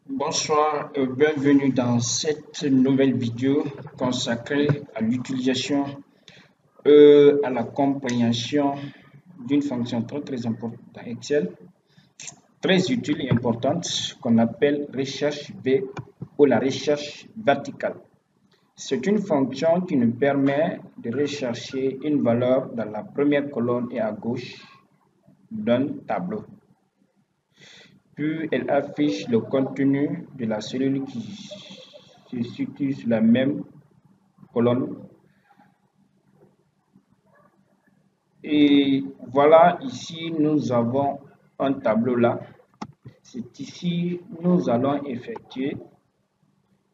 Bonsoir et bienvenue dans cette nouvelle vidéo consacrée à l'utilisation et à la compréhension d'une fonction très importante dans Excel, très utile et importante qu'on appelle recherche V ou la recherche verticale. C'est une fonction qui nous permet de rechercher une valeur dans la première colonne et à gauche d'un tableau. Puis elle affiche le contenu de la cellule qui se situe sur la même colonne. Et voilà, ici nous avons un tableau là. C'est ici nous allons effectuer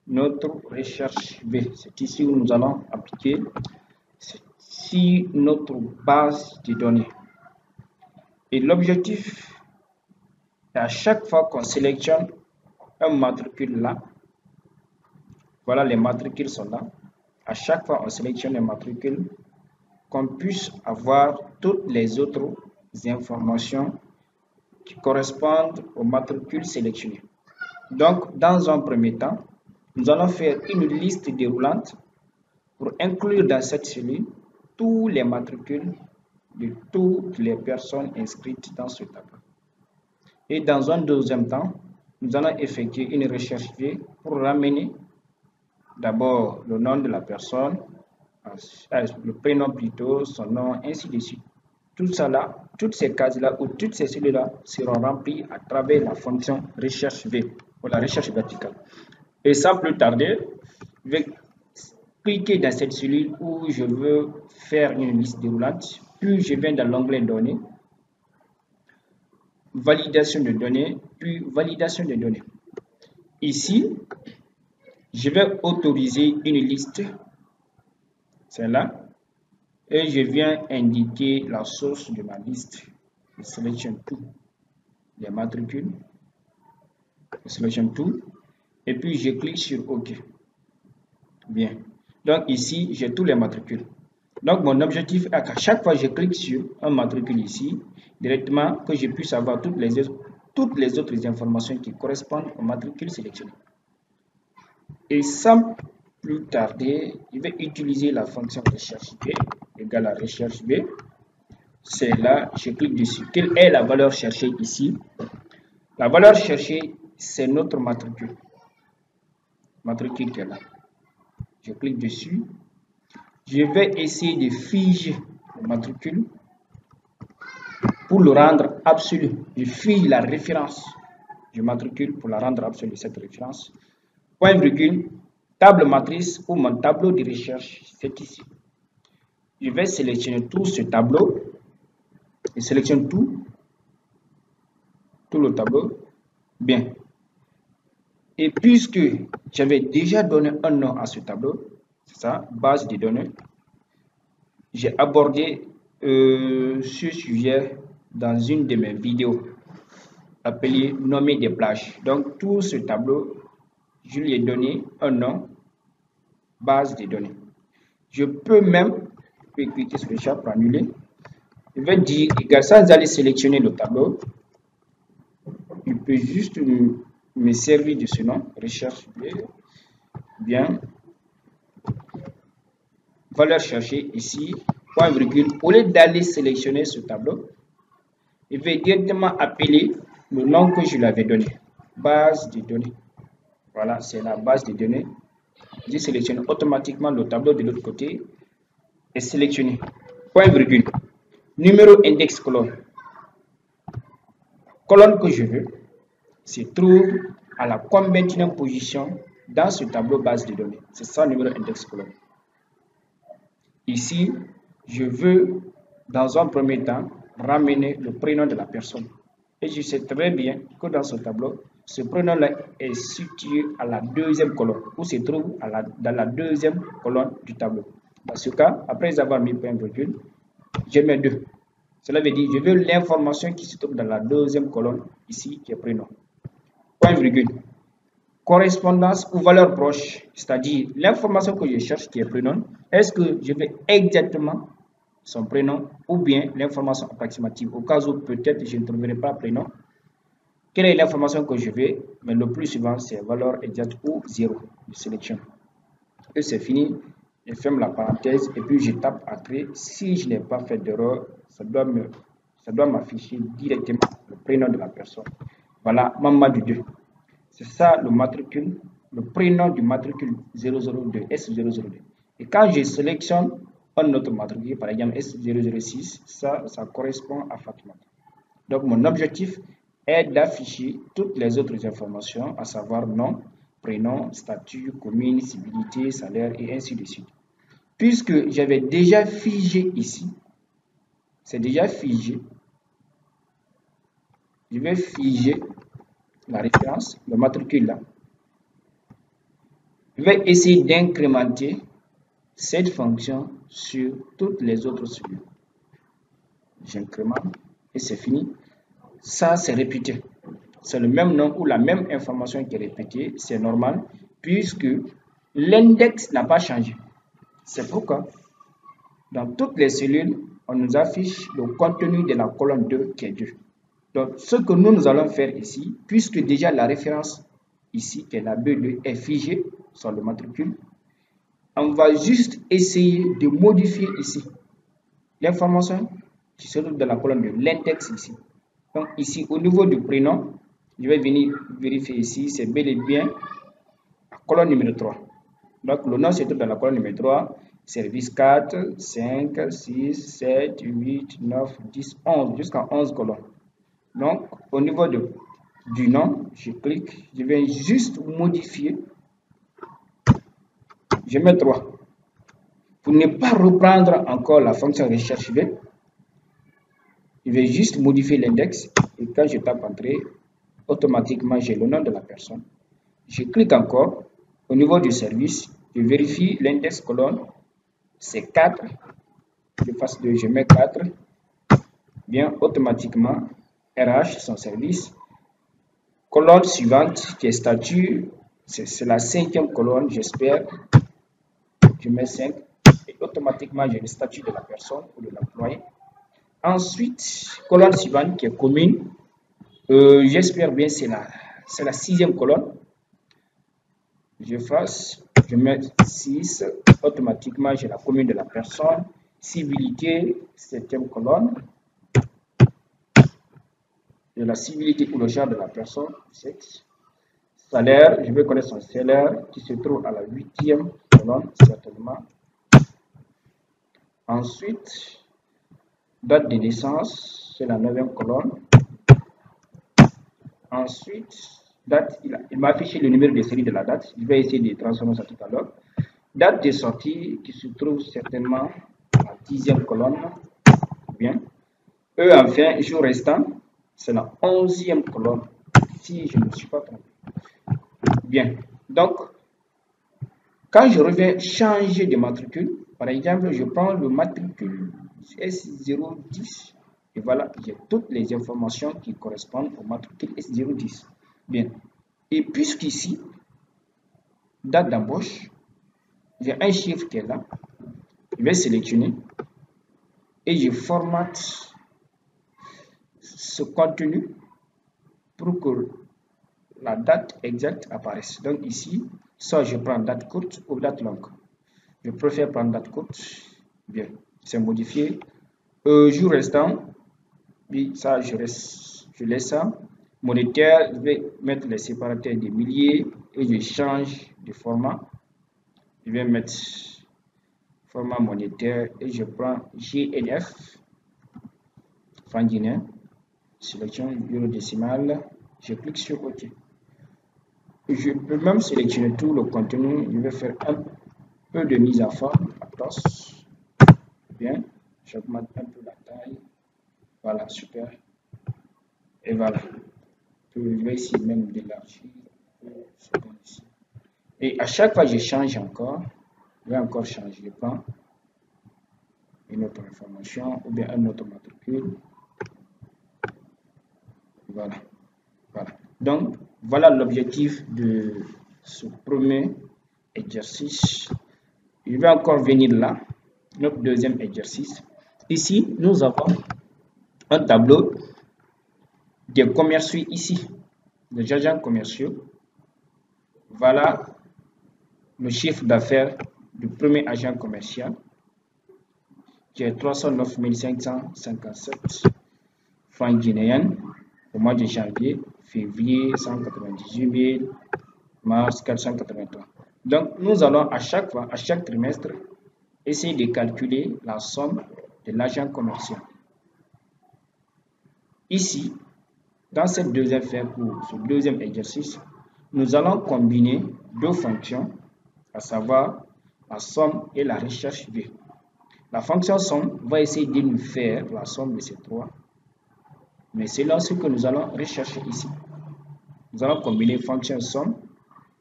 notre recherche V. C'est ici où nous allons appliquer. C'est ici notre base de données. Et l'objectif, à chaque fois qu'on sélectionne un matricule là, voilà, les matricules sont là. À chaque fois on sélectionne un matricule, qu'on puisse avoir toutes les autres informations qui correspondent au matricule sélectionné. Donc, dans un premier temps, nous allons faire une liste déroulante pour inclure dans cette cellule tous les matricules de toutes les personnes inscrites dans ce tableau. Et dans un deuxième temps, nous allons effectuer une recherche V pour ramener d'abord le nom de la personne, le prénom plutôt, son nom, ainsi de suite. Tout ça là, toutes ces cases-là ou toutes ces cellules-là seront remplies à travers la fonction recherche V ou la recherche verticale. Et sans plus tarder, je vais cliquer dans cette cellule où je veux faire une liste déroulante. Puis je viens dans l'onglet données, validation de données, puis validation de données. Ici, je vais autoriser une liste, celle-là, et je viens indiquer la source de ma liste. Je sélectionne tout, les matricules, je sélectionne tout, et puis je clique sur OK. Bien. Donc ici, j'ai tous les matricules. Donc mon objectif est qu'à chaque fois que je clique sur un matricule ici, directement que je puisse avoir toutes les autres informations qui correspondent au matricule sélectionné. Et sans plus tarder, je vais utiliser la fonction recherche B égale à recherche B. C'est là, je clique dessus. Quelle est la valeur cherchée ici? La valeur cherchée, c'est notre matricule. Matricule qui est là. Je clique dessus. Je vais essayer de figer le matricule pour le rendre absolu. Je fige la référence du matricule pour la rendre absolue, cette référence. Point virgule, table matrice ou mon tableau de recherche, c'est ici. Je vais sélectionner tout ce tableau. Je sélectionne tout le tableau. Bien. Et puisque j'avais déjà donné un nom à ce tableau, c'est ça, base de données, j'ai abordé ce sujet dans une de mes vidéos appelée nommer des plages. Donc tout ce tableau, je lui ai donné un nom, base de données. Je peux même cliquer sur le chat pour annuler. Je vais dire égal, sans aller sélectionner le tableau, je peux juste me servir de ce nom, recherche bien, valeur cherchée ici, point virgule, au lieu d'aller sélectionner ce tableau, je vais directement appeler le nom que je lui avais donné, base de données. Voilà, c'est la base de données. Je sélectionne automatiquement le tableau de l'autre côté et sélectionner, point virgule, numéro index colonne. Colonne que je veux se trouve à la combienième position dans ce tableau base de données. C'est ça le numéro index colonne. Ici, je veux dans un premier temps ramener le prénom de la personne. Et je sais très bien que dans ce tableau, ce prénom-là est situé à la deuxième colonne, ou se trouve dans la deuxième colonne du tableau. Dans ce cas, après avoir mis point virgule, je mets 2. Cela veut dire que je veux l'information qui se trouve dans la deuxième colonne, ici, qui est prénom. Point virgule. Correspondance ou valeur proche, c'est-à-dire l'information que je cherche qui est prénom, est-ce que je veux exactement son prénom ou bien l'information approximative, au cas où peut-être je ne trouverai pas prénom. Quelle est l'information que je veux? Mais le plus souvent, c'est valeur exacte ou 0. Je sélectionne. Et c'est fini. Je ferme la parenthèse et puis je tape Entrée. Si je n'ai pas fait d'erreur, ça doit m'afficher directement le prénom de la personne. Voilà, Mamadou 2. C'est ça le matricule, le prénom du matricule 002, S002. Et quand je sélectionne un autre matricule, par exemple S006, ça correspond à Fatima. Donc mon objectif est d'afficher toutes les autres informations, à savoir nom, prénom, statut, commune, civilité, salaire et ainsi de suite. Puisque j'avais déjà figé ici, c'est déjà figé, je vais figer la référence, le matricule là. Je vais essayer d'incrémenter cette fonction sur toutes les autres cellules. J'incrémente et c'est fini. Ça, c'est répété. C'est le même nom ou la même information qui est répétée. C'est normal puisque l'index n'a pas changé. C'est pourquoi dans toutes les cellules, on nous affiche le contenu de la colonne 2 qui est 2. Donc, ce que nous allons faire ici, puisque déjà la référence ici, qui est la B2, est figée sur le matricule, on va juste essayer de modifier ici l'information qui se trouve dans la colonne de l'index ici. Donc, ici, au niveau du prénom, je vais venir vérifier ici, c'est bel et bien la colonne numéro 3. Donc, le nom se trouve dans la colonne numéro 3. Service 4, 5, 6, 7, 8, 9, 10, 11, jusqu'à 11 colonnes. Donc, au niveau du nom, je clique, je vais juste modifier. Je mets 3. Pour ne pas reprendre encore la fonction recherche V, je vais juste modifier l'index et quand je tape Entrée, automatiquement j'ai le nom de la personne. Je clique encore. Au niveau du service, je vérifie l'index colonne. C'est 4, je passe 2, je mets 4, bien automatiquement, RH, son service, colonne suivante qui est statut, c'est la 5e colonne, j'espère, je mets 5, et automatiquement j'ai le statut de la personne ou de l'employé. Ensuite, colonne suivante qui est commune, j'espère bien c'est la 6e colonne, je mets 6, automatiquement j'ai la commune de la personne, civilité, 7e colonne, de la civilité ou le genre de la personne, sexe, salaire, je vais connaître son salaire qui se trouve à la 8e colonne, certainement. Ensuite, date de naissance, c'est la 9e colonne. Ensuite, date, il m'a affiché le numéro de série de la date, je vais essayer de transformer ça tout à l'heure. Date de sortie qui se trouve certainement à la 10e colonne, bien. Enfin, jour restant, c'est la 11e colonne, si je ne me suis pas trompé. Bien, donc, quand je reviens changer de matricule, par exemple, je prends le matricule S010, et voilà, j'ai toutes les informations qui correspondent au matricule S010. Bien, et puisqu'ici, date d'embauche, j'ai un chiffre qui est là, je vais sélectionner, et je formate ce contenu pour que la date exacte apparaisse. Donc ici, soit je prends date courte ou date longue. Je préfère prendre date courte. Bien, c'est modifié. Jour restant, oui, ça je laisse ça. Monétaire, je vais mettre les séparateurs des milliers et je change de format. Je vais mettre format monétaire et je prends GNF, franc guinéen. Sélection euro décimal, je clique sur OK. Je peux même sélectionner tout le contenu. Je vais faire un peu de mise en forme. Attention. Bien, j'augmente un peu la taille. Voilà, super. Et voilà. Je vais essayer même d'élargir. C'est bon ici. Et à chaque fois, je change encore. Je vais encore changer. Je prends une autre information ou bien un autre matricule. Voilà. Voilà. Donc, voilà l'objectif de ce premier exercice. Je vais encore venir là, notre deuxième exercice. Ici, nous avons un tableau des commerciaux ici. des agents commerciaux. Voilà le chiffre d'affaires du premier agent commercial qui est 309 557 francs guinéens au mois de janvier, février 198 000, mars 483. Donc nous allons à chaque fois, à chaque trimestre, essayer de calculer la somme de l'agent commercial. Ici, dans cette deuxième feuille pour ce deuxième exercice, nous allons combiner deux fonctions, à savoir la somme et la recherche V. La fonction somme va essayer de nous faire la somme de ces trois, mais c'est là ce que nous allons rechercher ici. Nous allons combiner fonction somme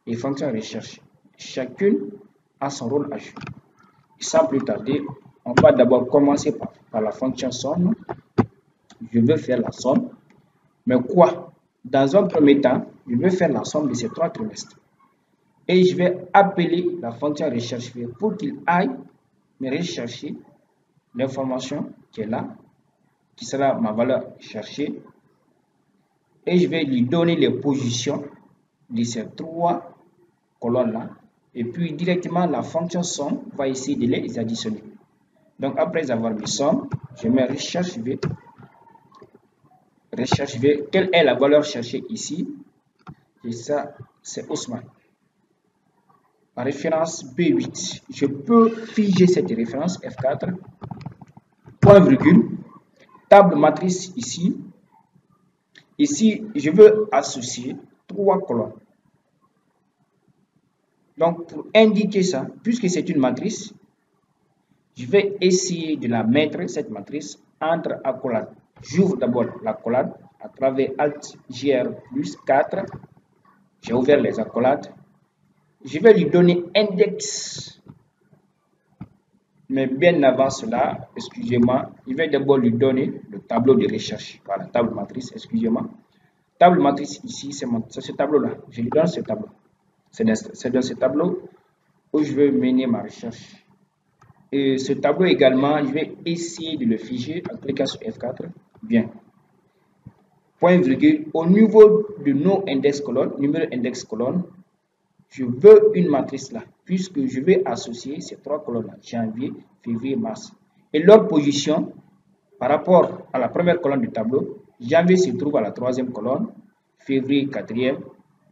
et fonction recherche. Chacune a son rôle à jouer. Et sans plus tarder, on va d'abord commencer par la fonction somme. Je veux faire la somme. Mais quoi? Dans un premier temps, je veux faire la somme de ces trois trimestres. Et je vais appeler la fonction recherche pour qu'il aille me rechercher l'information qui est là, qui sera ma valeur cherchée. Et je vais lui donner les positions de ces trois colonnes-là. Et puis directement, la fonction somme va essayer de les additionner. Donc après avoir mis somme, je mets recherche V. Recherche V. Quelle est la valeur cherchée ici? Et ça, c'est Ousmane. La référence B8. Je peux figer cette référence F4. Point virgule. Table matrice ici. Ici, je veux associer trois colonnes. Donc, pour indiquer ça, puisque c'est une matrice, je vais essayer de la mettre, cette matrice, entre accolades. J'ouvre d'abord l'accolade à travers Alt GR plus 4. J'ai ouvert les accolades. Je vais lui donner index. Mais bien avant cela, excusez-moi, je vais d'abord lui donner le tableau de recherche. Voilà, table matrice, excusez-moi. Table matrice ici, c'est ce tableau-là. Je lui donne ce tableau. C'est dans ce tableau où je vais mener ma recherche. Et ce tableau également, je vais essayer de le figer en cliquant sur F4. Bien. Point virgule. Au niveau de nos index colonne, numéro index colonne, je veux une matrice là, puisque je vais associer ces trois colonnes-là, janvier, février, mars. Et leur position, par rapport à la première colonne du tableau, janvier se trouve à la troisième colonne, février, quatrième,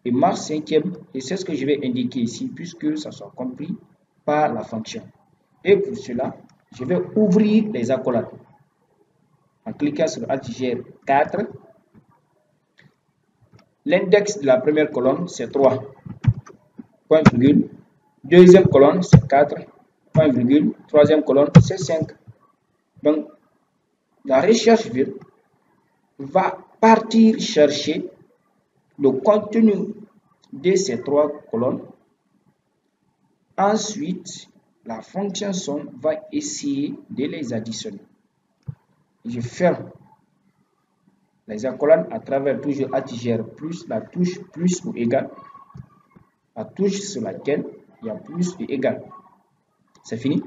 et mars, cinquième. Et c'est ce que je vais indiquer ici, puisque ça soit compris par la fonction. Et pour cela, je vais ouvrir les accolades. En cliquant sur Alt G 4, l'index de la première colonne, c'est 3. Point virgule. Deuxième colonne, c'est 4. Point virgule. Troisième colonne, c'est 5. Donc, la recherche va partir chercher le contenu de ces trois colonnes. Ensuite, la fonction somme va essayer de les additionner. Je ferme les accolades à travers toujours ATGR plus, la touche plus ou égal, la touche sur laquelle il y a plus et égal. C'est fini.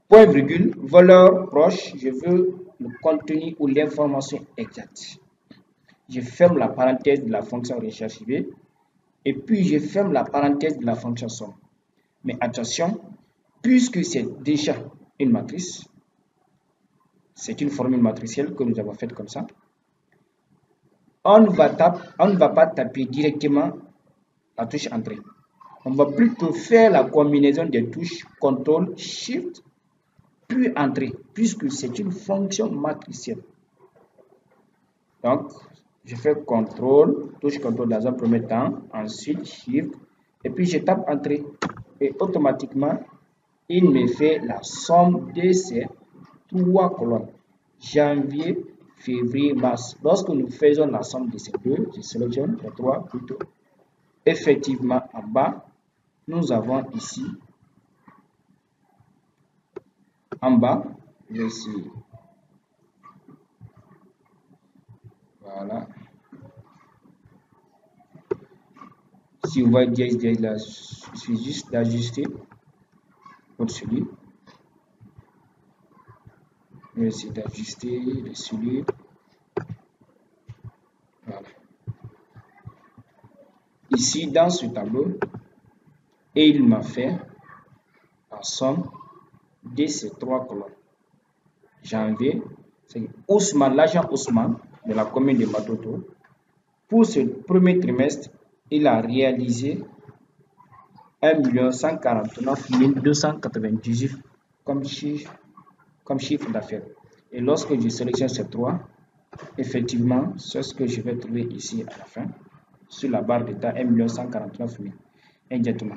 Point virgule, valeur proche, je veux le contenu ou l'information exacte. Je ferme la parenthèse de la fonction recherche V et puis je ferme la parenthèse de la fonction somme. Mais attention, puisque c'est déjà une matrice, c'est une formule matricielle que nous avons faite comme ça, on ne va pas taper directement la touche entrée. On va plutôt faire la combinaison des touches CTRL, SHIFT, puis entrée, puisque c'est une fonction matricielle. Donc, je fais CTRL, touche CTRL dans un premier temps, ensuite SHIFT, et puis je tape entrée. Et automatiquement, il me fait la somme de ces trois colonnes. Janvier, février, mars. Lorsque nous faisons la somme de ces deux, je sélectionne les trois plutôt. Effectivement, en bas, nous avons ici, en bas, ici. Voilà. Si vous voyez là, je suis juste d'ajuster pour celui. Je vais essayer d'ajuster celui. Voilà. ici dans ce tableau et il m'a fait en somme de ces 3 colonnes. Janvier, c'est Ousmane, l'agent Ousmane de la commune de Matoto. Pour ce premier trimestre, il a réalisé 1 149 298 comme chiffre d'affaires. Et lorsque je sélectionne ces 3, effectivement, c'est ce que je vais trouver ici à la fin, sur la barre d'état 1 149 000. Exactement.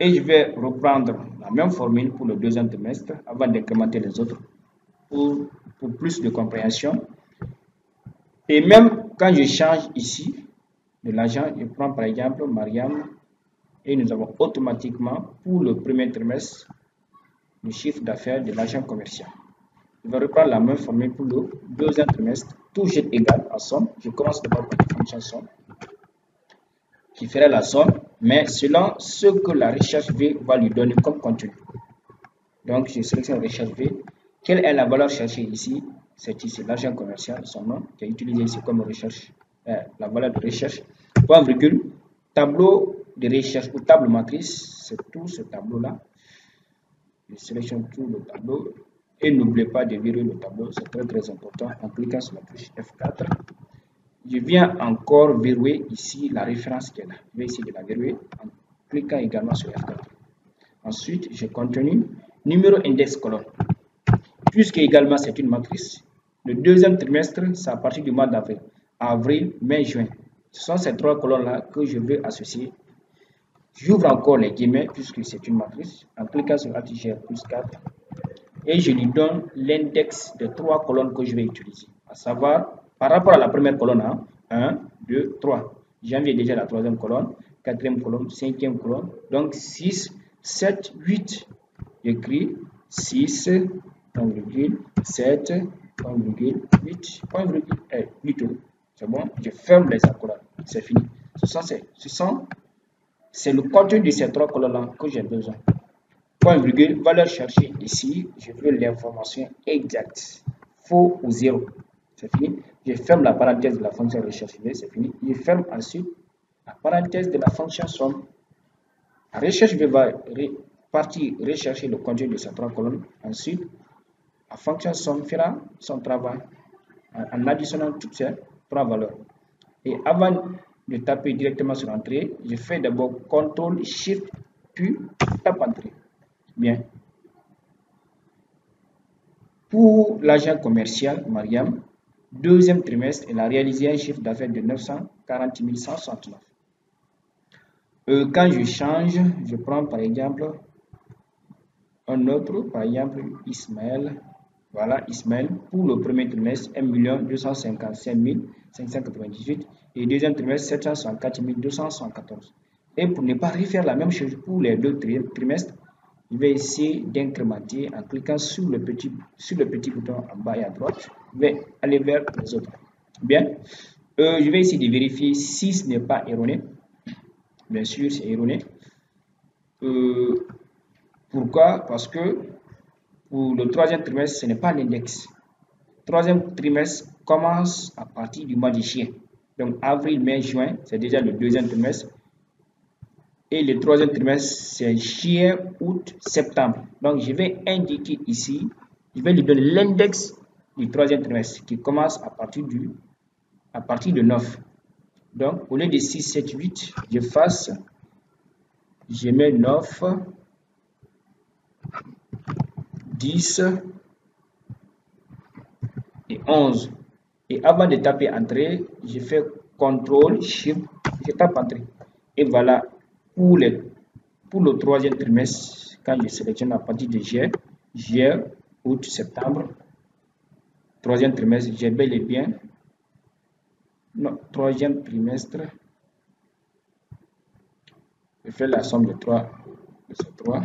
Et je vais reprendre la même formule pour le deuxième trimestre avant d'incrémenter les autres pour plus de compréhension. Et même quand je change ici de l'agent, je prends par exemple Mariam et nous avons automatiquement pour le premier trimestre le chiffre d'affaires de l'agent commercial. Je vais reprendre la même formule pour le deuxième trimestre, toujours égal en somme. Je commence d'abord par la fonction somme qui ferait la somme, mais selon ce que la recherche V va lui donner comme contenu. Donc, je sélectionne recherche V. Quelle est la valeur cherchée ici? C'est ici l'agent commercial, son nom, qui est utilisé ici comme recherche, la valeur de recherche. Point virgule, tableau de recherche ou table matrice, c'est tout ce tableau-là. Je sélectionne tout le tableau et n'oubliez pas de verrouiller le tableau, c'est très important en cliquant sur la touche F4. Je viens encore verrouiller ici la référence qui est là. Je vais essayer de la verrouiller en cliquant également sur F4. Ensuite, je continue. Numéro index colonne. Puisque également c'est une matrice, le deuxième trimestre, c'est à partir du mois d'avril. Avril, mai, juin. Ce sont ces 3 colonnes-là que je veux associer. J'ouvre encore les guillemets puisque c'est une matrice. En cliquant sur ATGR plus 4. Et je lui donne l'index de 3 colonnes que je vais utiliser. À savoir, par rapport à la première colonne, 1, 2, 3. Janvier déjà la 3e colonne, 4e colonne, 5e colonne. Donc 6, 7, 8. J'écris 6, 7, 8, c'est bon, je ferme les accolades, c'est fini. C'est le contenu de ces 3 colonnes-là que j'ai besoin. Point virgule, valeur cherchée ici, je veux l'information exacte, faux ou 0. C'est fini. Je ferme la parenthèse de la fonction recherche, c'est fini. Je ferme ensuite la parenthèse de la fonction somme. La recherche va partir rechercher le contenu de ces 3 colonnes. Ensuite, la fonction somme fera son travail en additionnant toutes ces 3 valeurs. Et avant de taper directement sur Entrée, je fais d'abord CTRL SHIFT puis tape Entrée. Bien. Pour l'agent commercial, Mariam, deuxième trimestre, elle a réalisé un chiffre d'affaires de 940 169. Quand je change, je prends par exemple un autre, par exemple Ismaël. Voilà, Ismaël, pour le premier trimestre, 1 255 598 et deuxième trimestre, 764 274. Et pour ne pas refaire la même chose pour les 2 trimestres, je vais essayer d'incrémenter en cliquant sur le petit bouton en bas et à droite. Je vais aller vers les autres. Bien, je vais essayer de vérifier si ce n'est pas erroné. Bien sûr, c'est erroné. Pourquoi? Parce que pour le 3e trimestre, ce n'est pas l'index. 3e trimestre commence à partir du mois de juillet. Donc, avril, mai, juin, c'est déjà le 2e trimestre. Et le 3e trimestre, c'est juillet, août, septembre. Donc, je vais indiquer ici, je vais lui donner l'index du 3e trimestre qui commence à partir de 9. Donc, au lieu de 6, 7, 8, je mets 9, 10 et 11. Et avant de taper Entrée, je fais CTRL SHIFT, je tape Entrée. Et voilà, pour le 3e trimestre, quand je sélectionne à partir de juillet, août, septembre, 3e trimestre, j'ai bel et bien, non, 3e trimestre, je fais la somme de 3, de ces 3.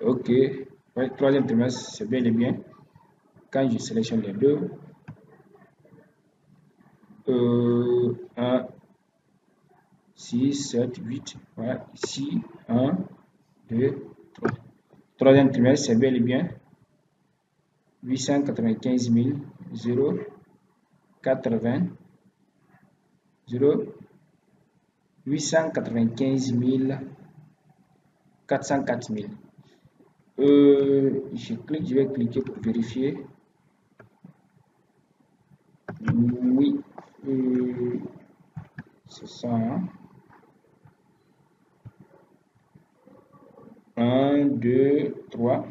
Ok, ouais, 3e trimestre, c'est bel et bien. Quand je sélectionne les deux, 1, 6, 7, 8, voilà, ici, 1, 2, 3. 3e trimestre, c'est bel et bien 895 080 895 404 000. Je vais cliquer pour vérifier. Oui, c'est ça. Hein? 1, 2, 3,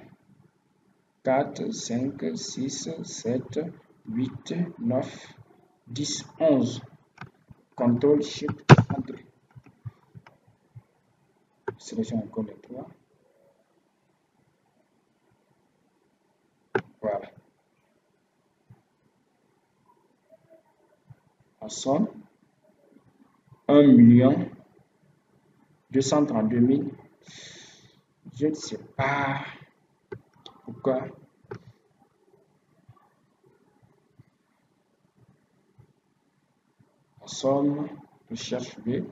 4, 5, 6, 7, 8, 9, 10, 11. CTRL SHIFT Entrée. Sélectionne encore les 3. Voilà. En somme, 1 232 000. Je ne sais pas pourquoi. En somme, je cherche B.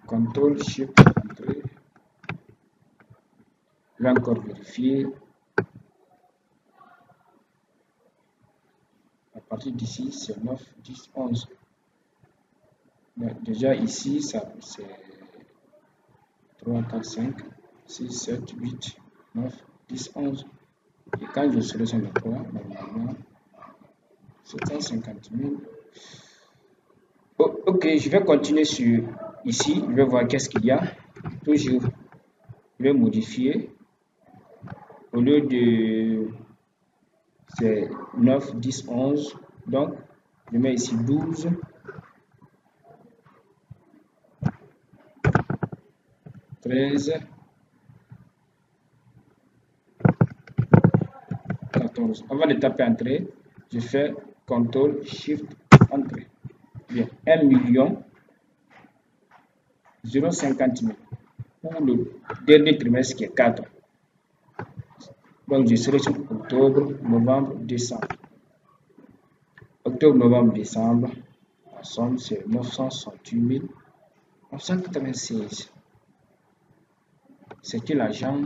CTRL SHIFT Entrée. Je vais encore vérifier. À partir d'ici, c'est 9, 10, 11. Déjà ici, ça c'est 3, 4, 5, 6, 7, 8, 9, 10, 11. Et quand je sélectionne le 3, normalement, 750 000. Oh, ok, je vais continuer sur ici. Je vais voir qu'est-ce qu'il y a. Toujours, je vais modifier. Au lieu de c'est 9, 10, 11. Donc, je mets ici 12. 13, 14. Avant de taper entrée, je fais CTRL SHIFT Entrée. Bien, 1 050 000 pour le dernier trimestre qui est 4. Donc, je sélectionne octobre, novembre, décembre. Octobre, novembre, décembre. En somme, c'est 968 996. C'est que l'argent.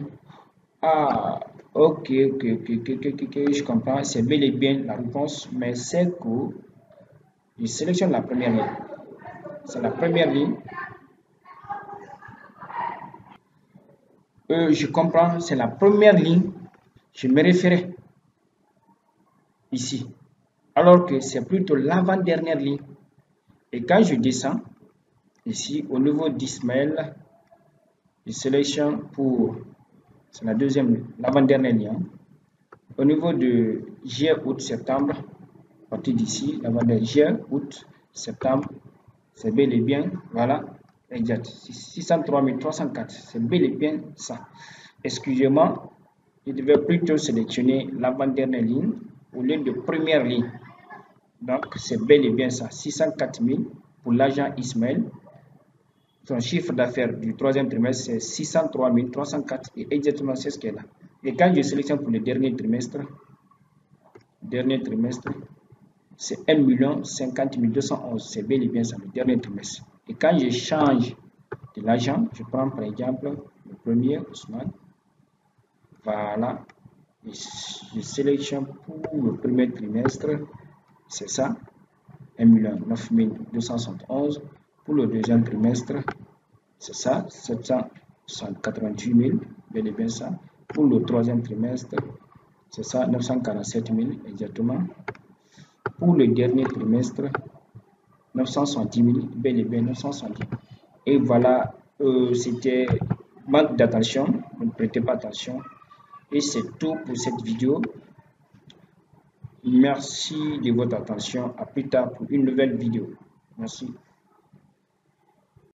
Ah, ok, je comprends. C'est bel et bien la réponse, mais c'est que je sélectionne la première ligne. C'est la première ligne. Je comprends, c'est la première ligne. Je me référais ici. Alors que c'est plutôt l'avant-dernière ligne. Et quand je descends, ici, au niveau d'Ismaël, je sélectionne pour, c'est la deuxième, l'avant-dernière ligne. Au niveau de juillet, août, septembre, à partir d'ici, l'avant-dernière juillet, août, septembre, c'est bel et bien, voilà, exact, 603 304, c'est bel et bien ça. Excusez-moi, je devais plutôt sélectionner l'avant-dernière ligne au lieu de première ligne. Donc, c'est bel et bien ça, 604 000 pour l'agent Ismaël. Son chiffre d'affaires du troisième trimestre, c'est 603 304 et exactement c'est ce qu'elle a. Et quand je sélectionne pour le dernier trimestre, c'est 1 050 211. C'est bel et bien ça, le dernier trimestre. Et quand je change de l'agent, je prends par exemple le premier, Ousmane. Voilà. Et je sélectionne pour le premier trimestre, c'est ça, 1 9 271. Pour le deuxième trimestre, c'est ça, 788 000, bel et bien ça. Pour le troisième trimestre, c'est ça, 947 000 exactement. Pour le dernier trimestre, 970 000, bel et bien 970 000. Et voilà, c'était manque d'attention, ne prêtez pas attention. Et c'est tout pour cette vidéo. Merci de votre attention. À plus tard pour une nouvelle vidéo. Merci.